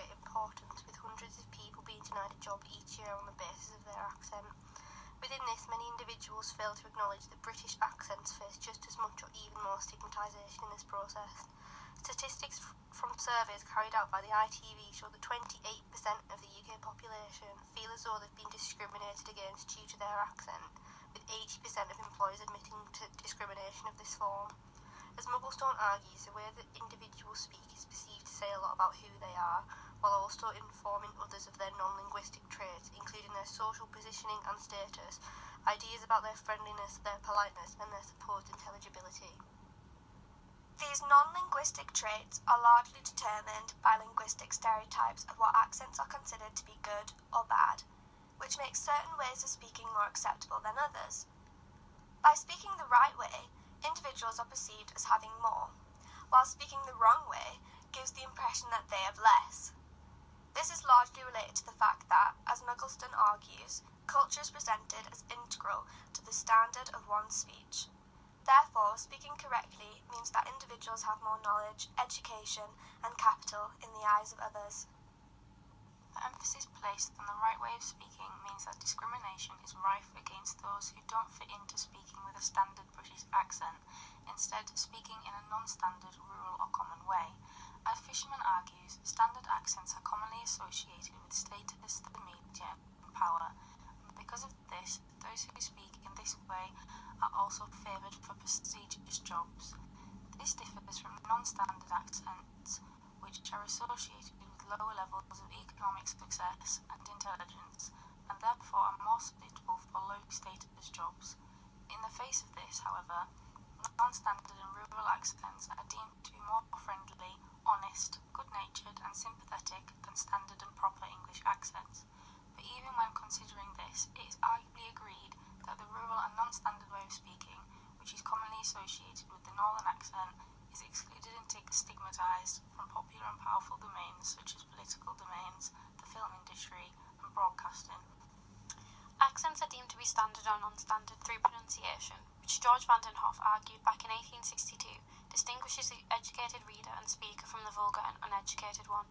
great importance, with hundreds of people being denied a job each year on the basis of their accent. Within this, many individuals fail to acknowledge that British accents face just as much or even more stigmatisation in this process. Statistics from surveys carried out by the ITV show that 28% of the UK population feel as though they've been discriminated against due to their accent, with 80% of employers admitting to discrimination of this form. As Mugglestone argues, the way that individuals speak is perceived to say a lot about who they are, while also informing others of their non-linguistic traits, including their social positioning and status, ideas about their friendliness, their politeness, and their supposed intelligibility. These non-linguistic traits are largely determined by linguistic stereotypes of what accents are considered to be good or bad, which makes certain ways of speaking more acceptable than others. By speaking the right way, individuals are perceived as having more, while speaking the wrong way gives the impression that they have less. This is largely related to the fact that, as Mugglestone argues, culture is presented as integral to the standard of one's speech. Therefore, speaking correctly means that individuals have more knowledge, education, and capital in the eyes of others. The emphasis placed on the right way of speaking means that discrimination is rife against those who don't fit into speaking with a standard British accent, instead speaking in a non-standard rural or common way. As Fisherman argues, standard accents are commonly associated with status, the media, and power, and because of this, those who speak in this way are also favoured for prestigious jobs. This differs from non-standard accents, which are associated with lower levels of economic success and intelligence, and therefore are more suitable for low-status jobs. In the face of this, however, non-standard and rural accents are deemed to be more friendly, honest, good-natured and sympathetic than standard and proper English accents. But even when considering this, it is arguably agreed that the rural and non-standard way of speaking, which is commonly associated with the northern accent, is excluded and stigmatised from popular and powerful domains such as political domains, the film industry and broadcasting. Accents are deemed to be standard or non-standard through pronunciation, which George van den Hoff argued back in 1862 distinguishes the educated reader and speaker from the vulgar and uneducated one.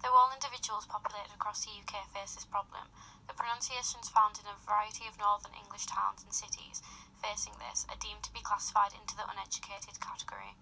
Though all individuals populated across the UK face this problem, the pronunciations found in a variety of northern English towns and cities facing this are deemed to be classified into the uneducated category.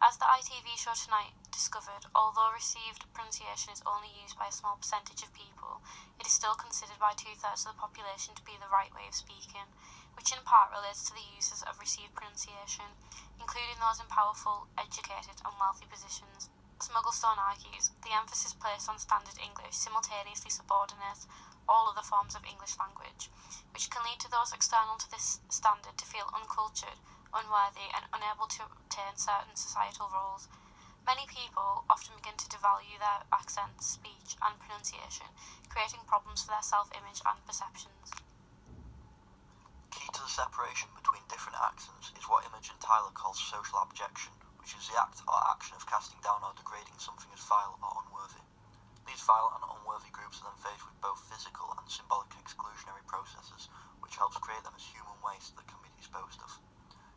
As the ITV show tonight discovered, although received pronunciation is only used by a small percentage of people, it is still considered by 2/3 of the population to be the right way of speaking, which in part relates to the uses of received pronunciation, including those in powerful, educated and wealthy positions. As Mugglestone argues, the emphasis placed on standard English simultaneously subordinates all other forms of English language, which can lead to those external to this standard to feel uncultured, unworthy and unable to obtain certain societal roles. Many people often begin to devalue their accents, speech and pronunciation, creating problems for their self-image and perceptions. Key to the separation between different accents is what Imogen Tyler calls social abjection, which is the act or action of casting down or degrading something as vile or unworthy. These vile and unworthy groups are then faced with both physical and symbolic exclusionary processes, which helps create them as human waste that can be disposed of.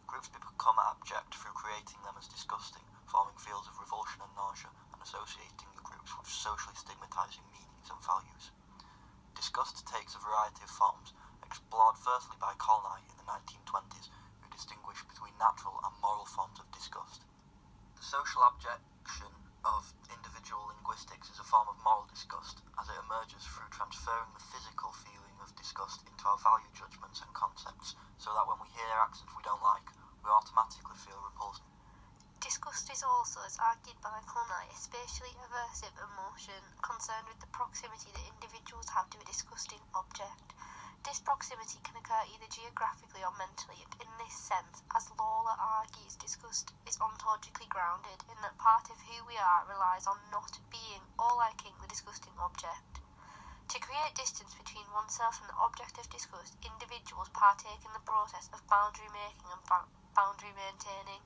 Groups become abject through creating them as disgusting, forming fields of revulsion and nausea, and associating the groups with socially stigmatising meanings and values. Disgust takes a variety of forms, explored firstly by Colnay in the 1920s, who distinguished between natural and moral forms of disgust. The social abjection of individual linguistics is a form of moral disgust, as it emerges through transferring the physical feeling of disgust into our value judgments and concepts, so that when we hear accents we don't like, we automatically feel repulsed. Disgust is also, as argued by Colnay, a spatially aversive emotion concerned with the proximity that individuals have to a disgusting object. This proximity can occur either geographically or mentally, and in this sense, as Lawler argues, disgust is ontologically grounded in that part of who we are relies on not being or liking the disgusting object. To create distance between oneself and the object of disgust, individuals partake in the process of boundary making and boundary maintaining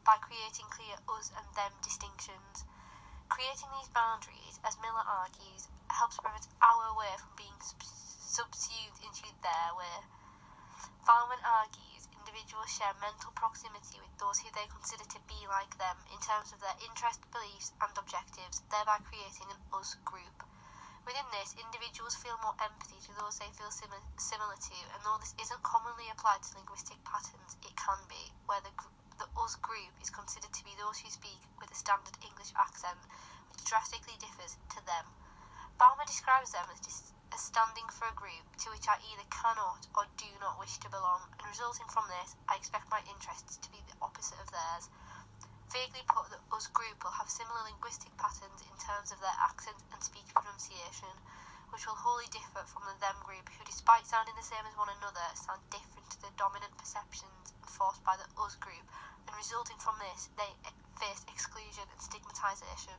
by creating clear us and them distinctions. Creating these boundaries, as Miller argues, helps prevent our way from being subsumed into their way. Bauman argues individuals individuals share mental proximity with those who they consider to be like them in terms of their interests, beliefs and objectives, thereby creating an us group. Within this, individuals feel more empathy to those they feel similar to, and though this isn't commonly applied to linguistic patterns, it can be, where the us group is considered to be those who speak with a standard English accent, which drastically differs to them. Balmer describes them as standing for a group to which I either cannot or do not wish to belong, and resulting from this, I expect my interests to be the opposite of theirs. Vaguely put, the us group will have similar linguistic patterns in terms of their accent and speech pronunciation, which will wholly differ from the them group, who, despite sounding the same as one another, sound different to the dominant perceptions enforced by the us group, and resulting from this, they face exclusion and stigmatisation.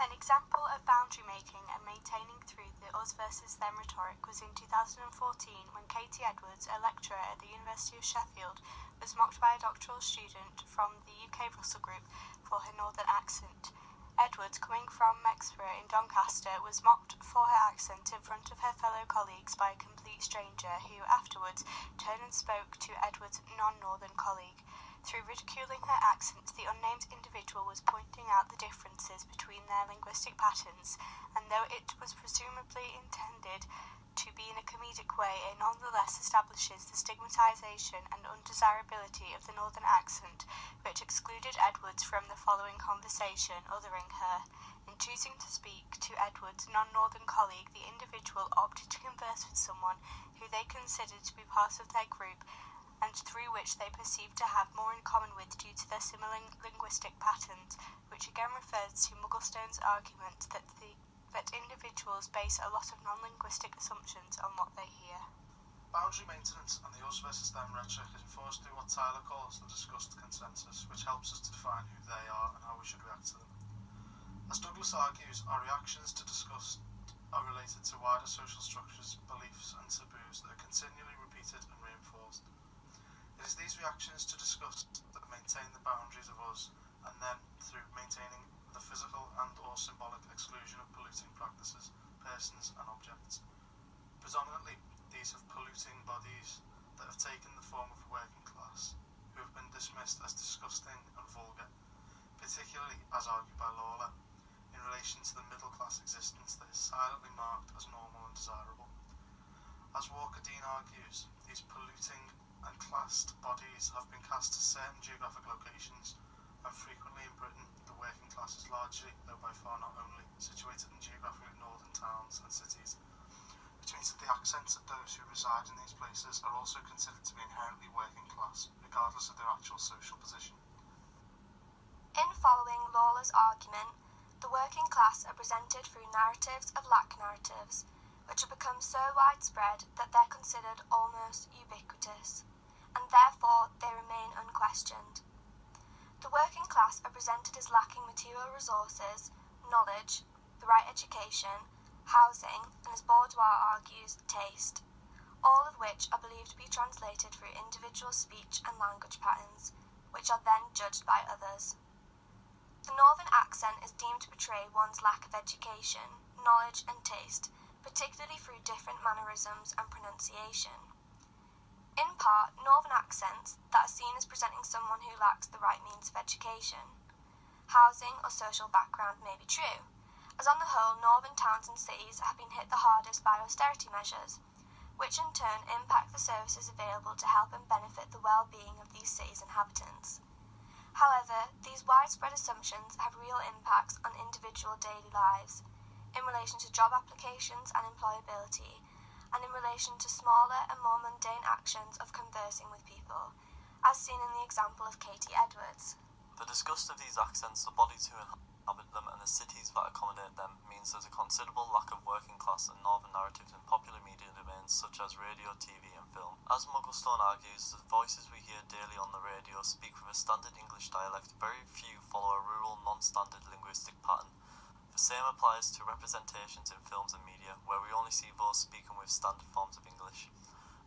An example of boundary making and maintaining through the us versus them rhetoric was in 2014 when Katie Edwards, a lecturer at the University of Sheffield, was mocked by a doctoral student from the UK Russell Group for her northern accent. Edwards, coming from Mexborough in Doncaster, was mocked for her accent in front of her fellow colleagues by a complete stranger who afterwards turned and spoke to Edwards' non-northern colleague. Through ridiculing her accent, the unnamed individual was pointing out the differences between their linguistic patterns, and though it was presumably intended to be in a comedic way, it nonetheless establishes the stigmatisation and undesirability of the northern accent, which excluded Edwards from the following conversation, othering her. In choosing to speak to Edwards' non-northern colleague, the individual opted to converse with someone who they considered to be part of their group, and through which they perceived to have more in common with due to their similar linguistic patterns, which again refers to Mugglestone's argument that individuals base a lot of non-linguistic assumptions on what they hear. Boundary maintenance and the us versus them rhetoric is enforced through what Tyler calls the discussed consensus, which helps us to define who they are and how we should react to them. As Douglas argues, our reactions to disgust are related to wider social structures, beliefs and taboos that are continually repeated and reinforced. It is these reactions to disgust that maintain the boundaries of us and them through maintaining the physical and or symbolic exclusion of polluting practices, persons and objects. Predominantly, these have polluting bodies that have taken the form of the working class, who have been dismissed as disgusting and vulgar, particularly as argued by Lawler, in relation to the middle class existence that is silently marked as normal and desirable. As Walker Dean argues, these polluting and classed bodies have been cast to certain geographic locations, and frequently in Britain the working class is largely, though by far not only, situated in geographically northern towns and cities, which means that the accents of those who reside in these places are also considered to be inherently working class, regardless of their actual social position. In following Lawler's argument, the working class are presented through narratives of lack narratives, which have become so widespread that they're considered almost ubiquitous, and therefore they remain unquestioned. The working class are presented as lacking material resources, knowledge, the right education, housing, and as Bourdieu argues, taste, all of which are believed to be translated through individual speech and language patterns, which are then judged by others. The northern accent is deemed to portray one's lack of education, knowledge, and taste, particularly through different mannerisms and pronunciation. In part, northern accents that are seen as presenting someone who lacks the right means of education. Housing or social background may be true, as on the whole northern towns and cities have been hit the hardest by austerity measures, which in turn impact the services available to help and benefit the well-being of these cities' inhabitants. However, these widespread assumptions have real impacts on individual daily lives, in relation to job applications and employability, and in relation to smaller and more mundane actions of conversing with people, as seen in the example of Katie Edwards. The disgust of these accents, the bodies who inhabit them and the cities that accommodate them means there's a considerable lack of working class and northern narratives in popular media domains such as radio, TV and film. As Mugglestone argues, the voices we hear daily on the radio speak with a standard English dialect. Very few follow a rural, non-standard linguistic pattern. The same applies to representations in films and media, where we only see those speaking with standard forms of English.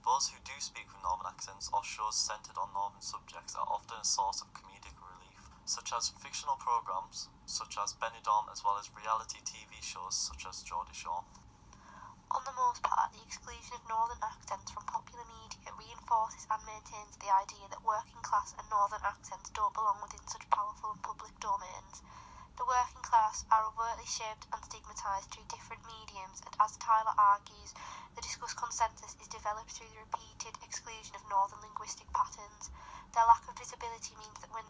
Those who do speak with northern accents or shows centred on northern subjects are often a source of comedic relief, such as fictional programmes, such as Benidorm, as well as reality TV shows such as Geordie Shore. On the most part, the exclusion of northern accents from popular media it reinforces and maintains the idea that working class and northern accents don't belong within such powerful and public domains. The working class are overtly shaped and stigmatised through different mediums, and as Tyler argues, the discussed consensus is developed through the repeated exclusion of northern linguistic patterns. Their lack of visibility means that when